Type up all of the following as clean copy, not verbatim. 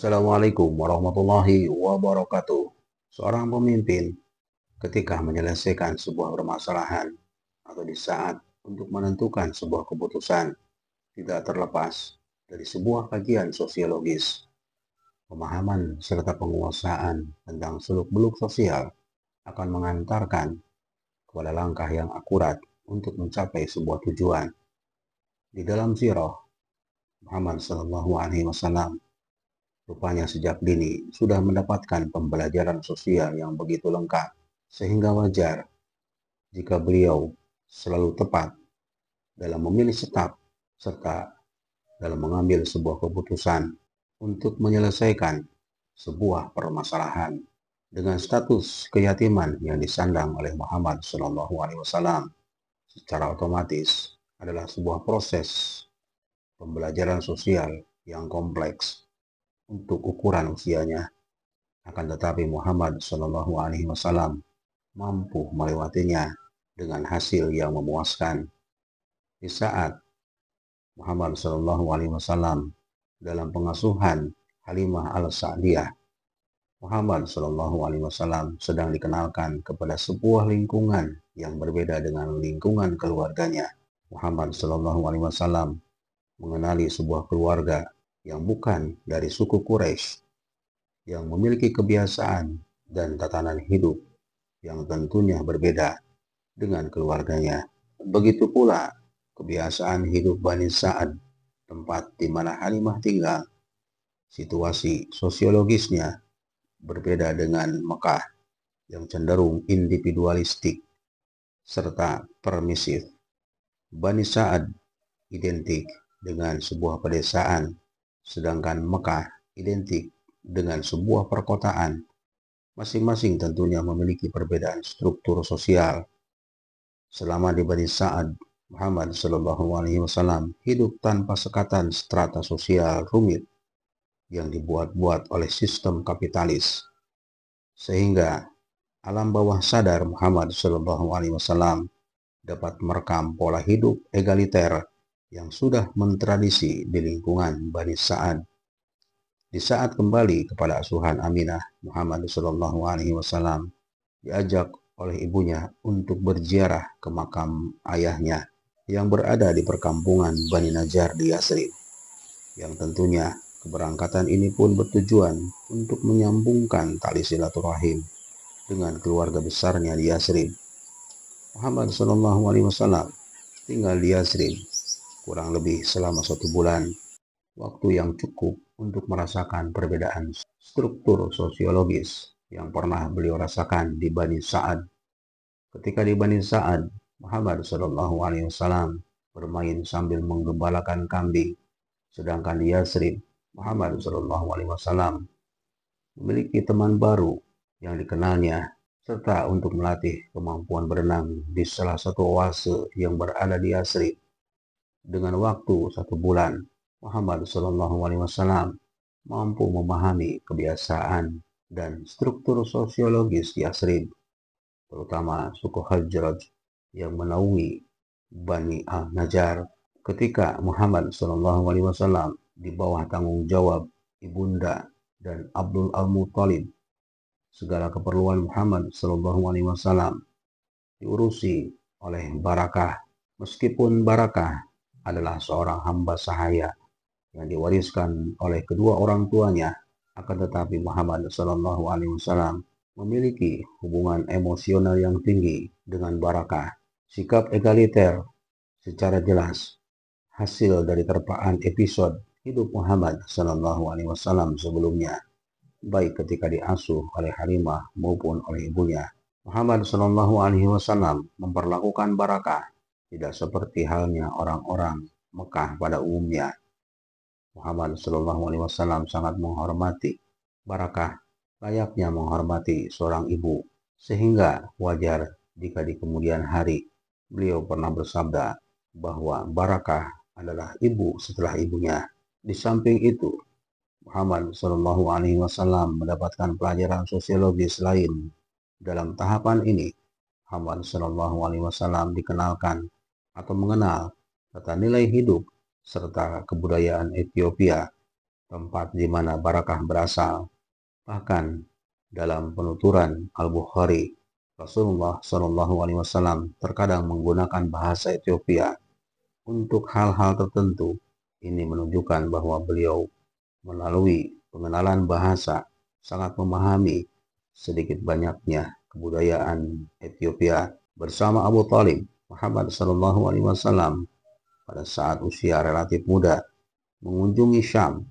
Assalamualaikum warahmatullahi wabarakatuh. Seorang pemimpin ketika menyelesaikan sebuah permasalahan atau di saat untuk menentukan sebuah keputusan tidak terlepas dari sebuah kajian sosiologis, pemahaman serta penguasaan tentang seluk-beluk sosial akan mengantarkan kepada langkah yang akurat untuk mencapai sebuah tujuan. Di dalam sirah Muhammad Shallallahu Alaihi Wasallam, rupanya sejak dini sudah mendapatkan pembelajaran sosial yang begitu lengkap, sehingga wajar jika beliau selalu tepat dalam memilih staf serta dalam mengambil sebuah keputusan untuk menyelesaikan sebuah permasalahan. Dengan status keyatiman yang disandang oleh Muhammad Shallallahu Alaihi Wasallam, secara otomatis adalah sebuah proses pembelajaran sosial yang kompleks untuk ukuran usianya. Akan tetapi Muhammad Shallallahu Alaihi Wasallam mampu melewatinya dengan hasil yang memuaskan. Di saat Muhammad Shallallahu Alaihi Wasallam dalam pengasuhan Halimah al-Sa'diyah, Muhammad Shallallahu Alaihi Wasallam sedang dikenalkan kepada sebuah lingkungan yang berbeda dengan lingkungan keluarganya. Muhammad Shallallahu Alaihi Wasallam mengenali sebuah keluarga yang bukan dari suku Quraisy, yang memiliki kebiasaan dan tatanan hidup yang tentunya berbeda dengan keluarganya. Begitu pula kebiasaan hidup Bani Sa'ad, tempat di mana Halimah tinggal. Situasi sosiologisnya berbeda dengan Mekah yang cenderung individualistik serta permisif. Bani Sa'ad identik dengan sebuah pedesaan, sedangkan Mekah identik dengan sebuah perkotaan. Masing-masing tentunya memiliki perbedaan struktur sosial. Selama di Bani Sa'ad, Muhammad Shallallahu Alaihi Wasallam hidup tanpa sekatan strata sosial rumit yang dibuat-buat oleh sistem kapitalis, sehingga alam bawah sadar Muhammad Shallallahu Alaihi Wasallam dapat merekam pola hidup egaliter yang sudah mentradisi di lingkungan Bani Sa'ad. Di saat kembali kepada asuhan Aminah, Muhammad Shallallahu Alaihi Wasallam diajak oleh ibunya untuk berziarah ke makam ayahnya yang berada di perkampungan Bani Najjar di Yasrib, yang tentunya keberangkatan ini pun bertujuan untuk menyambungkan tali silaturahim dengan keluarga besarnya di Yasrib. Muhammad Shallallahu Alaihi Wasallam tinggal di Yasrib kurang lebih selama 1 bulan, waktu yang cukup untuk merasakan perbedaan struktur sosiologis yang pernah beliau rasakan di Bani Sa'ad. Ketika di Bani Sa'ad, Muhammad Shallallahu Alaihi Wasallam bermain sambil menggembalakan kambing, sedangkan di Yasrib, Muhammad Shallallahu Alaihi Wasallam memiliki teman baru yang dikenalnya, serta untuk melatih kemampuan berenang di salah satu oase yang berada di Yasrib. Dengan waktu 1 bulan, Muhammad Shallallahu Alaihi Wasallam mampu memahami kebiasaan dan struktur sosiologis Yasrib, terutama suku Hajraj yang menaungi Bani al-Najjar. Ketika Muhammad Shallallahu Alaihi Wasallam di bawah tanggung jawab ibunda dan Abdul al-Muttalib, segala keperluan Muhammad Shallallahu Alaihi Wasallam diurusi oleh Barakah. Meskipun Barakah adalah seorang hamba sahaya yang diwariskan oleh kedua orang tuanya, akan tetapi Muhammad Shallallahu Alaihi Wasallam memiliki hubungan emosional yang tinggi dengan Barakah. Sikap egaliter secara jelas hasil dari terpaan episode hidup Muhammad Shallallahu Alaihi Wasallam sebelumnya, baik ketika diasuh oleh Halimah maupun oleh ibunya. Muhammad Shallallahu Alaihi Wasallam memperlakukan Barakah tidak seperti halnya orang-orang Mekah pada umumnya. Muhammad Shallallahu Alaihi Wasallam sangat menghormati Barakah, layaknya menghormati seorang ibu, sehingga wajar jika di kemudian hari beliau pernah bersabda bahwa Barakah adalah ibu setelah ibunya. Di samping itu, Muhammad Shallallahu Alaihi Wasallam mendapatkan pelajaran sosiologis lain. Dalam tahapan ini, Muhammad Shallallahu Alaihi Wasallam dikenalkan atau mengenal tata nilai hidup serta kebudayaan Ethiopia tempat di mana barakah berasal. Bahkan dalam penuturan Al-Bukhari, Rasulullah SAW terkadang menggunakan bahasa Ethiopia untuk hal-hal tertentu. Ini menunjukkan bahwa beliau melalui pengenalan bahasa sangat memahami sedikit banyaknya kebudayaan Ethiopia. Bersama Abu Thalib, Muhammad SAW pada saat usia relatif muda mengunjungi Syam,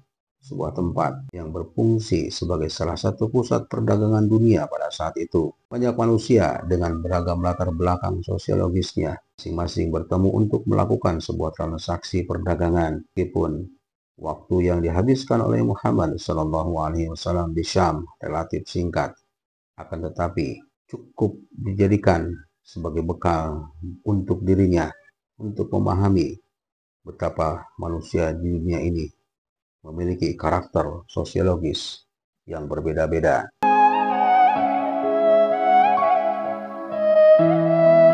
sebuah tempat yang berfungsi sebagai salah satu pusat perdagangan dunia pada saat itu. Banyak manusia dengan beragam latar belakang sosiologisnya masing-masing bertemu untuk melakukan sebuah transaksi perdagangan. Meskipun waktu yang dihabiskan oleh Muhammad SAW di Syam relatif singkat, akan tetapi cukup dijadikan sebagai bekal untuk dirinya untuk memahami betapa manusia di dunia ini memiliki karakter sosiologis yang berbeda-beda.